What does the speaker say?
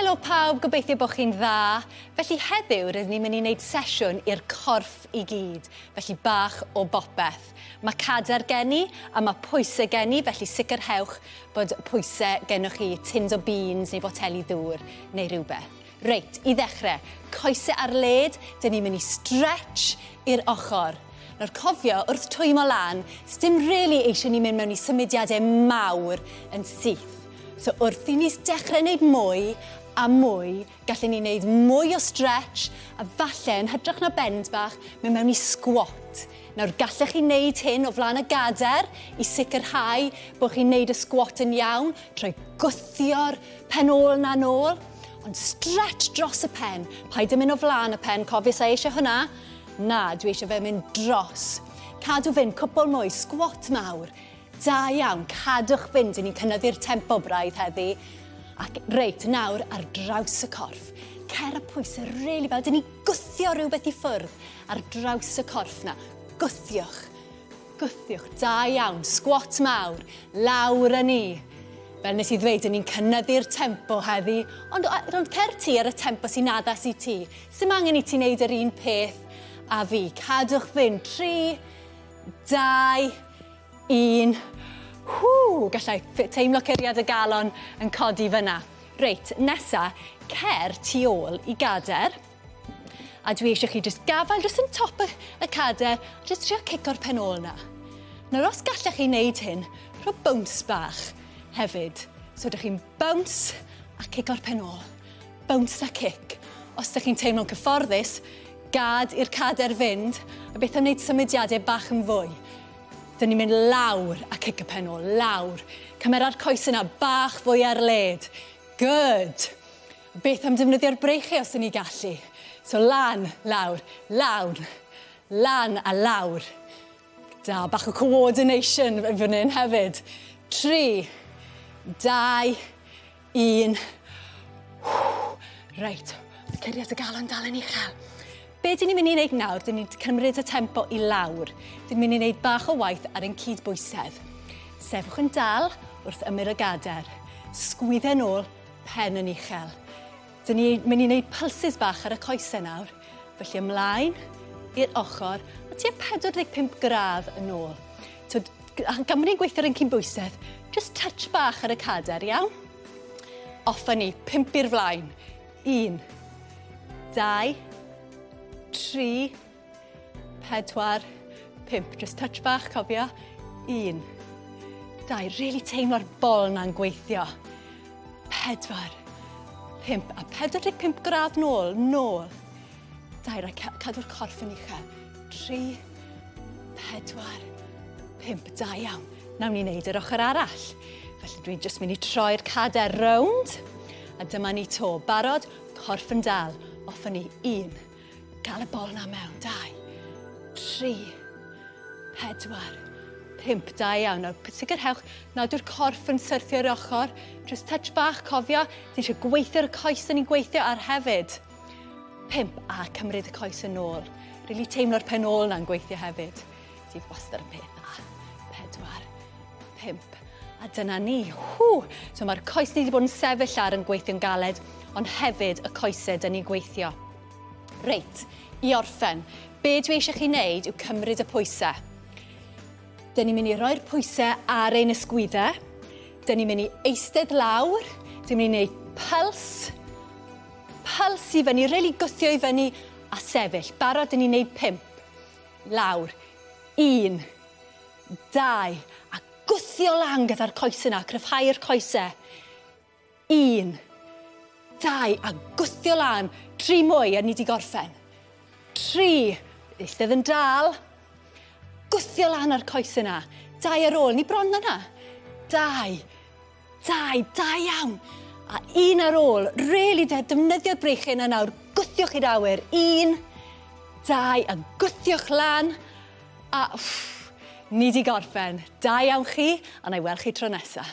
Helo pawb, gobeithio bod chi'n dda. Felly heddiw rydyn ni'n mynd i wneud sesiwn i'r corff i gyd. Felly bach o bopeth. Mae cader gen i a mae pwysau gen i, felly sicrhewch bod pwysau gennych chi tins o beans neu boteli ddŵr neu rhywbeth. Reit, i ddechrau, coesau ar led, dyn ni'n mynd i stretch i'r ochr. Nawr cofio, wrth twymo lan, sdim really eisiau ni mynd mewn i symudiadau mawr yn syth. So wrth i ni dechrau wneud mwy a mwy, gallwn ni wneud mwy o stretch a falle yn hytrach na bend bach, mynd mewn i squat. Nawr gallech chi wneud hyn o flaen y gader i sicrhau bod chi'n wneud y squat yn iawn, trwy gwthio'r pen ôl na nôl, ond stretch dros y pen. Paid yn mynd o flaen y pen, cofio sa eisiau hwnna? Na, dwi eisiau fe mynd dros. Cadw fynd, cwpl mwy, squat mawr. Da iawn, cadwch fynd, dyn ni'n cynnyddu'r tempo braidd heddi. Ac reit, nawr ar draws y corff. Cer y pwysau rili fel, dyn ni'n gwthio rhywbeth i ffwrdd ar draws y corff na. Gwthiwch, gwthiwch, da iawn, squat mawr, lawr â ni. Fel nes i ddweud, dyn ni'n cynnyddu'r tempo heddi, ond cer ti ar y tempo sy'n addas i ti. Sdim angen i ti wneud yr un peth a fi. Cadwch fynd, 3, 2, 1. Gallai teimlo curiad y galon yn codi fyna. Reit, nesa, cer tu ôl i gader. A dwi eisiau chi jyst gafael jyst yn top y cader, jyst trio cico'r pen ôl na. Nawr os gallech chi wneud hyn, rho bounce bach hefyd. So ydych chi'n bounce a cico'r pen ôl. Bounce a cic. Os ydych chi'n teimlo'n cyfforddus, gad i'r cader fynd, a beth am wneud symudiadau bach yn fwy. Dyn ni'n mynd lawr a cic y pen ôl, lawr. Cymera'r coes yna bach fwy ar led. Good. Beth am defnyddio'r breichau os dyn ni gallu. So lan, lawr, lawr, lan a lawr. Da, bach o coordination fan hyn hefyd. 3, 2, 1. Reit, curiad y galon dal yn uchel. Be dyn ni'n mynd i wneud nawr, dyn ni'n cymryd y tempo i lawr. Dyn ni'n mynd i wneud bach o waith ar ein cydbwysedd. Sefwch yn dal wrth ymyr y gader. Sgwyddau nôl, pen yn uchel. Dyn ni'n mynd i wneud pulses bach ar y coesau nawr. Felly ymlaen i'r ochr, a tua 45 gradd yn ôl. So, gan bod ni'n gweithio ar ein cydbwysedd, just touch bach ar y cader, iawn? Offa ni, 5 i'r flaen. 1, 2, 3, 4, 5. Just touch bach, cofio. 1, 2. Really teimlo'r bol na'n gweithio. 4, 5. A 45 gradd nôl, nôl. 2, cadw'r corff yn uchel. 3, 4, 5. Da iawn. Nawn ni wneud yr ochr arall. Felly dwi'n just mynd i troi'r cader rownd. A dyma ni to. Barod, corff yn dal. Offa ni. 1. Gael y bol na mewn, 2, 3, 4, 5, da iawn. Nawr, sicrhewch nad yw'r corff yn syrthio'r ochr. Just touch bach, cofio, ti eisiau gweithio'r coes da ni'n gweithio ar hefyd. 5, a cymryd y coes yn ôl. Rili teimlo'r pen ôl na'n gweithio hefyd. Sydd wastad y peth na. 4, 5, a dyna ni. So mae'r coes ni wedi bod yn sefyll ar yn gweithio'n galed, ond hefyd y coesau da ni'n gweithio. Reit, i orffen, be dwi eisiau chi wneud yw cymryd y pwysau. Dyn ni'n mynd i roi'r pwysau ar ein ysgwyddau. Dyn ni'n mynd i eistedd lawr. Dyn ni'n mynd i wneud puls i fyny, really gwthio i fyny a sefyll. Barod, dyn ni'n wneud 5. Lawr. 1, 2, a gwthio lan gyda'r coesau yna, cryfhau'r coesau. 1, 2, a gwthio lan. 3 mwy, a ni wedi gorffen. 3, eistedd yn dal. Gwthio lan ar coes yna. 2 ar ôl, ni bron yna. 2, da iawn. A 1 ar ôl, really defnyddio'r breichau yna nawr. Gwthio'ch i'r awyr. 1, 2, a gwthio'ch lan. A ni wedi gorffen. Da iawn chi, a na i weld chi tro nesaf.